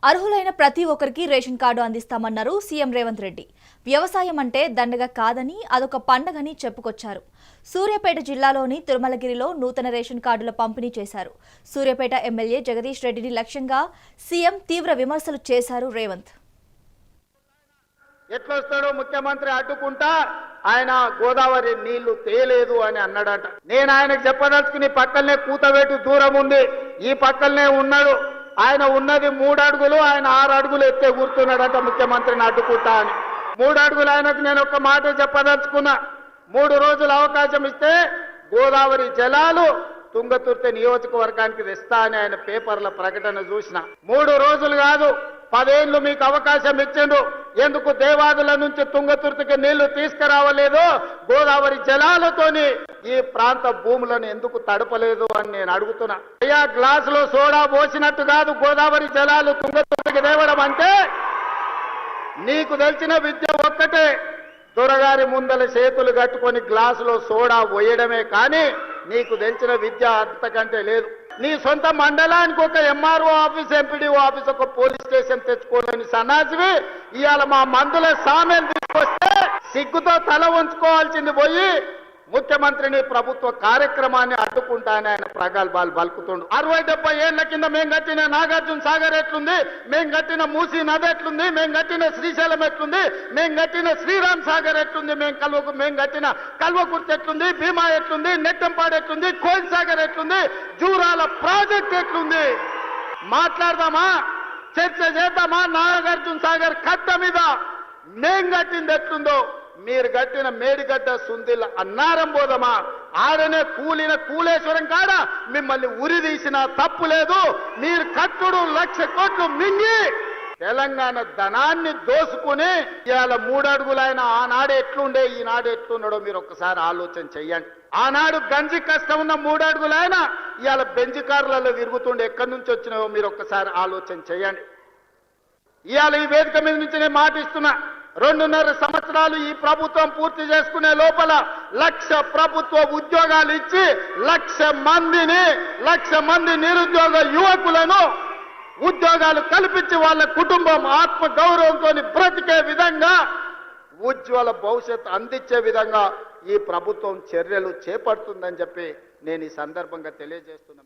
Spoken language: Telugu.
అర్హులైన ప్రతి ఒక్కరికి రేషన్ కార్డు అందిస్తామన్నారు సీఎం రేవంత్ రెడ్డి. వ్యవసాయం అంటే దండగ కాదని అదొక పండగని చెప్పుకొచ్చారు. సూర్యాపేట జిల్లాలోని తిరుమలగిరిలో నూతన రేషన్ కార్డుల పంపిణీ చేశారు. సూర్యాపేట ఎమ్మెల్యే జగదీష్ రెడ్డిని లక్ష్యంగా సీఎం తీవ్ర విమర్శలు చేశారు రేవంత్. ఎట్లొస్తాడో ముఖ్యమంత్రి అడ్డుకుంటా ఆయన గోదావరి నీళ్లు తేలేదు అని అన్నాడట. నేను ఆయనకు చెప్పదలుచుకుని పక్కనే కూతబెట్టి దూరం ఉంది, ఈ పక్కనే ఉన్నాడు. ఆయన ఉన్నది 3 అడుగులు, ఆయన 6 అడుగులు ఎత్తే కూర్చున్నాడట ముఖ్యమంత్రిని అడ్డుకుంటా అని. 3 అడుగులు ఆయనకు నేను ఒక మాట చెప్పదలుచుకున్నా. 3 రోజులు అవకాశం ఇస్తే గోదావరి జలాలు తుంగతుర్తి నియోజకవర్గానికి తెస్తా అని ఆయన పేపర్ల ప్రకటన చూసిన. 3 రోజులు కాదు, 10 ఏళ్ళు మీకు అవకాశం ఇచ్చిండు. ఎందుకు దేవాదుల నుంచి తుంగతుర్తికి నీళ్లు తీసుకురావలేదు? గోదావరి జలాలతోని ఈ ప్రాంత భూములను ఎందుకు తడపలేదు అని నేను అడుగుతున్నా. అయ్యా, గ్లాసులో సోడా పోసినట్టు కాదు గోదావరి జలాలు తుంగతుర్తికి తేవడం అంటే. నీకు తెలిసిన విద్య ఒక్కటే, దొరగారి ముందల చేతులు కట్టుకొని గ్లాసులో సోడా పోయడమే కానీ నీకు తెలిసిన విద్య అంతకంటే లేదు. నీ సొంత మండలానికి ఒక ఎంఆర్ఓ ఆఫీస్, ఎంపీడీఓ ఆఫీస్, ఒక పోలీస్ స్టేషన్ తెచ్చుకోలేని సన్నాసివి ఇవాళ మా మందుల సామెలు తీసుకొస్తే సిగ్గుతో తల ఉంచుకోవాల్సింది పోయి ముఖ్యమంత్రిని ప్రభుత్వ కార్యక్రమాన్ని అడ్డుకుంటానని ఆయన ప్రగల్భాలు పలుకుతుండు. 60-70 ఏళ్ల కింద మేము కట్టిన నాగార్జున సాగర్ ఎట్లుంది, మేము కట్టిన మూసీ నది ఎట్లుంది, మేము కట్టిన శ్రీశైలం ఎట్లుంది, మేము కట్టిన శ్రీరామ్ సాగర్ ఎట్లుంది, మేము కట్టిన కల్వకుర్తి ఎట్లుంది, భీమా ఎట్లుంది, నెట్టంపాడు ఎట్లుంది, కోయిల్ సాగర్ ఎట్లుంది, జూరాల ప్రాజెక్ట్ ఎట్లుంది. మాట్లాడదామా, చర్చ చేద్దామా? నాగార్జున సాగర్ కట్ట మీద మేం కట్టింది ఎట్లుందో, మీరు కట్టిన మేడిగడ్డ సుందిల అన్నారం పోదమా? ఆడనే కూలిన కూలేశ్వరం కాడ మిమ్మల్ని ఉరి తీసిన తప్పు లేదు. మీరు కట్టుడు 1,00,000 కోట్లు మింగి తెలంగాణ ధనాన్ని దోసుకుని ఇవాళ 3 అడుగులు ఆయన ఆనాడు ఎట్లుండే ఈనాడు ఎట్లున్నాడో మీరు ఒక్కసారి ఆలోచన చెయ్యండి. ఆనాడు గంజి కష్టం ఉన్న 3 అడుగులు ఆయన ఇవాళ బెంజి కార్లలో తిరుగుతుండే ఎక్కడి నుంచి వచ్చినాయో మీరు ఒక్కసారి ఆలోచన చెయ్యండి. ఇవాళ ఈ వేదిక మీద నుంచి నేను మాటిస్తున్నా, 2.5 సంవత్సరాలు ఈ ప్రభుత్వం పూర్తి చేసుకునే లోపల 1,00,000 ప్రభుత్వ ఉద్యోగాలు ఇచ్చి 1,00,000 మంది నిరుద్యోగ యువకులను ఉద్యోగాలు కల్పించి వాళ్ళ కుటుంబం ఆత్మ గౌరవంతో బ్రతికే విధంగా, ఉజ్వల భవిష్యత్తు అందించే విధంగా ఈ ప్రభుత్వం చర్యలు చేపడుతుందని చెప్పి నేను ఈ సందర్భంగా తెలియజేస్తున్నాను.